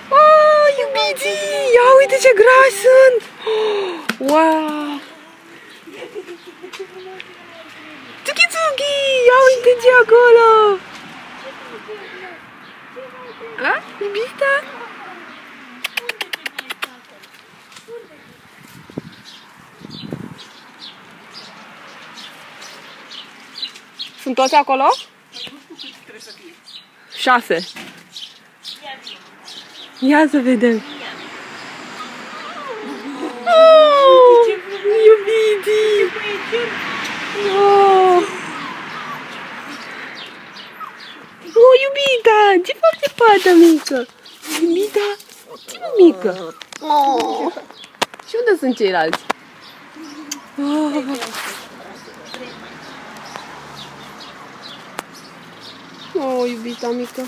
Oh, iubiții! Ia uite ce grași sunt! Wow! Tsuki-tsuki! Ia uite ce acolo! A? Iubita? Sunt toți acolo? Nu știu cât trebuie să fie. 6. Ia să vedem. Oh, iubitii! Oh. Oh, iubita! Ce face fata mică? Iubita? Ce mică? Oh. Și unde sunt ceilalți? Oh. Oh, iubita mică.